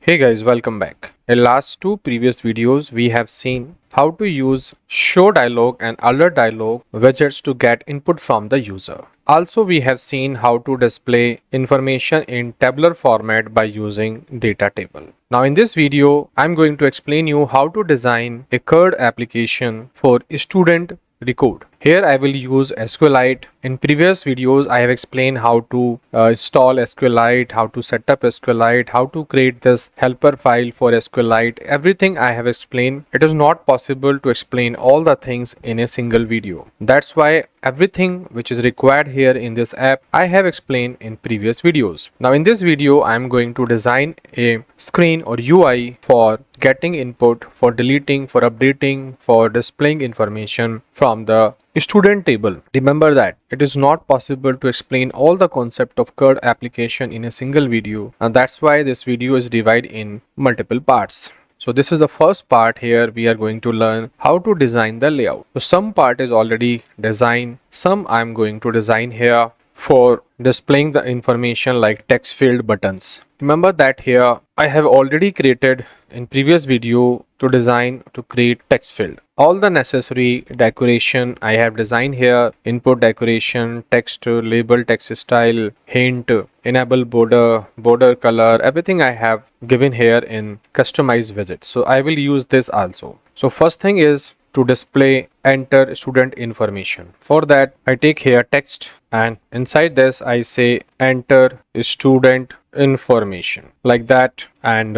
Hey guys, welcome back. In last two previous videos, we have seen how to use show dialog and alert dialog widgets to get input from the user. Also, we have seen how to display information in tabular format by using data table. Now in this video, I'm going to explain you how to design a CRUD application for student record. Here I will use SQLite. In previous videos, I have explained how to install SQLite, how to set up SQLite, how to create this helper file for SQLite. Everything I have explained. It is not possible to explain all the things in a single video. That's why everything which is required here in this app, I have explained in previous videos. Now in this video, I am going to design a screen or UI for getting input, for deleting, for updating, for displaying information from the student table. Remember that it is not possible to explain all the concept of CRUD application in a single video, and that's why this video is divided in multiple parts. So this is the first part. Here we are going to learn how to design the layout. So some part is already designed, some I'm going to design here for displaying the information like text field buttons. Remember that here I have already created in previous video to create text field. All the necessary decoration I have designed here: input decoration, text label, text style, hint, enable border color, everything I have given here in customized widget. So I will use this also. So first thing is to display enter student information. For that I take here text, and inside this I say enter student information like that, and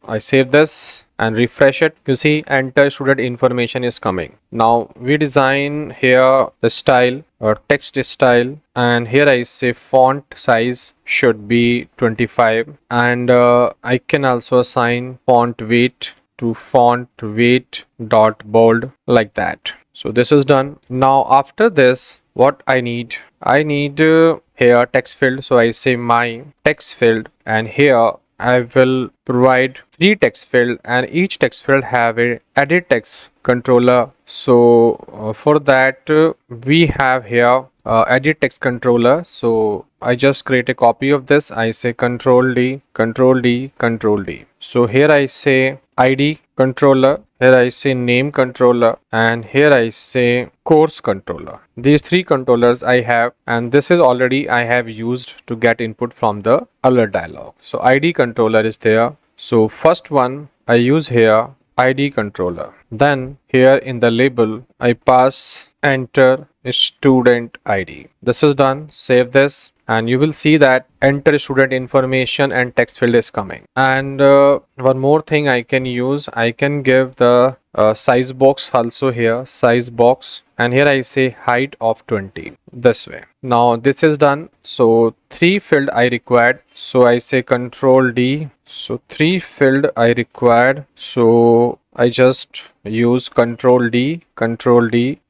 I save this and refresh it. You see enter student information is coming. Now we design here the style or text style, and here I say font size should be 25, and I can also assign font weight to font weight dot bold like that. So this is done. Now after this, what I need here text field. So I say my text field, and here I will provide 3 text field, and each text field have a edit text controller. So for that we have here edit text controller. So I just create a copy of this. I say control D, control D, control D. So here I say ID controller, here I say name controller, and here I say course controller. These 3 controllers I have, and this is already I have used to get input from the alert dialog. So ID controller is there. So first one I use here ID controller. Then here in the label I pass enter student ID. This is done. Save this, and you will see that enter student information and text field is coming. And one more thing I can use, I can give the size box also here, size box, and here I say height of 20 this way. Now this is done. So 3 field I required, so I say control D. So 3 field I required, so I just use control D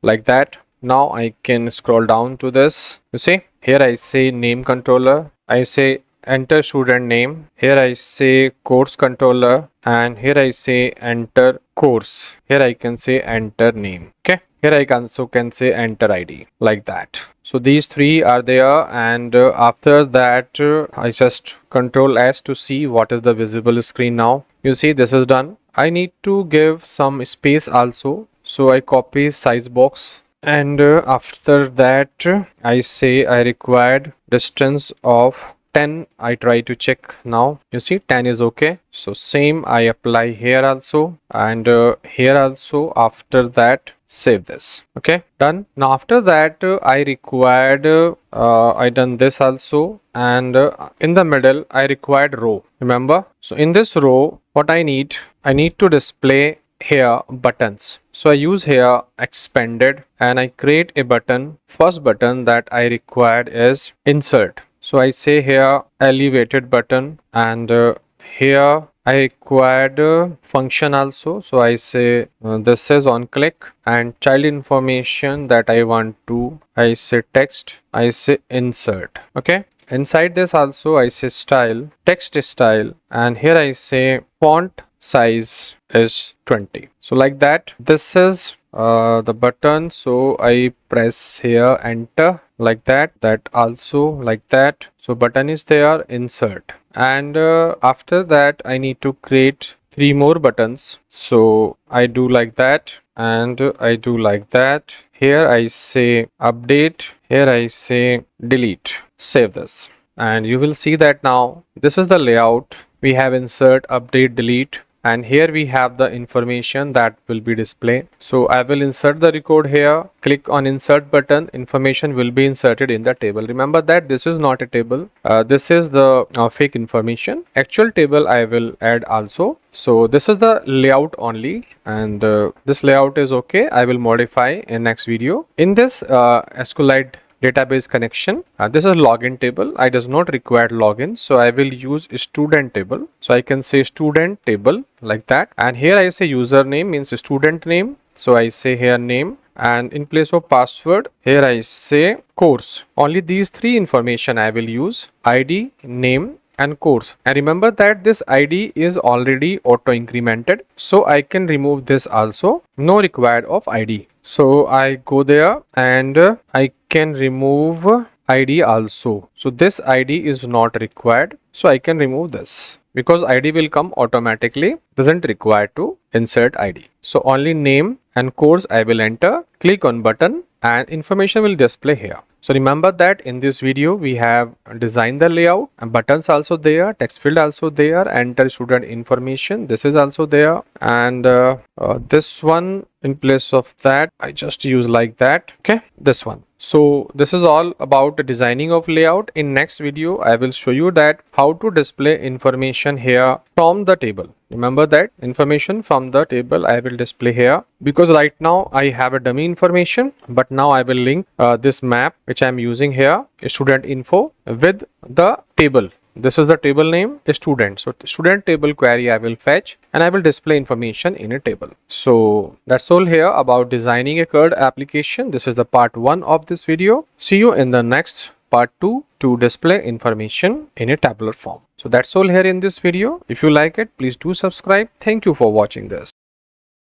like that. Now I can scroll down to this. You see here I say name controller, I say enter student name, here I say course controller, and here I say enter course. Here I can say enter name. Okay, here I also can say enter ID like that. So these 3 are there, and after that I just control S to see what is the visible screen. Now you see this is done. I need to give some space also, so I copy size box, and after that I say I required distance of 10. I try to check. Now you see 10 is okay. So same I apply here also, and here also. After that save this. Okay, done. Now after that I required I done this also, and in the middle I required row. Remember, so in this row what I need to display here buttons. So I use here expanded, and I create a button. First button that I required is insert. So I say here elevated button, and here I required function also. So I say this is on click, and child information that I want to, I say text, I say insert. Okay, inside this also I say style, text style, and here I say font size is 20. So like that, this is the button. So I press here enter like that also like that. So button is there, insert, and after that I need to create 3 more buttons. So I do like that, and I do like that. Here I say update, here I say delete. Save this, and you will see that now this is the layout. We have insert, update, delete, and here we have the information that will be displayed. So I will insert the record here, click on insert button, information will be inserted in the table. Remember that this is not a table, this is the fake information. Actual table I will add also. So this is the layout only, and this layout is okay. I will modify in next video. In this SQLite database connection, this is login table. I does not require login, so I will use student table. So I can say student table like that, and here I say username means student name, so I say here name, and in place of password here I say course. Only these 3 information I will use: ID, name and course. And remember that this ID is already auto incremented, so I can remove this also. No required of ID. So I go there and I can remove ID also. So this ID is not required, so I can remove this because ID will come automatically, doesn't require to insert ID. So only name and course I will enter, click on button, and information will display here. So remember that in this video we have designed the layout, and buttons also there, text field also there, enter student information, this is also there, and this one in place of that I just use like that. Okay, this one. So this is all about the designing of layout. In next video I will show you that how to display information here from the table. Remember that information from the table I will display here, because right now I have a dummy information, but now I will link this map which I am using here, student info, with the table. This is the table name, student. So student table query I will fetch, and I will display information in a table. So that's all here about designing a CRUD application. This is the part 1 of this video. See you in the next part 2 to display information in a tabular form. So that's all here in this video. If you like it, please do subscribe. Thank you for watching this.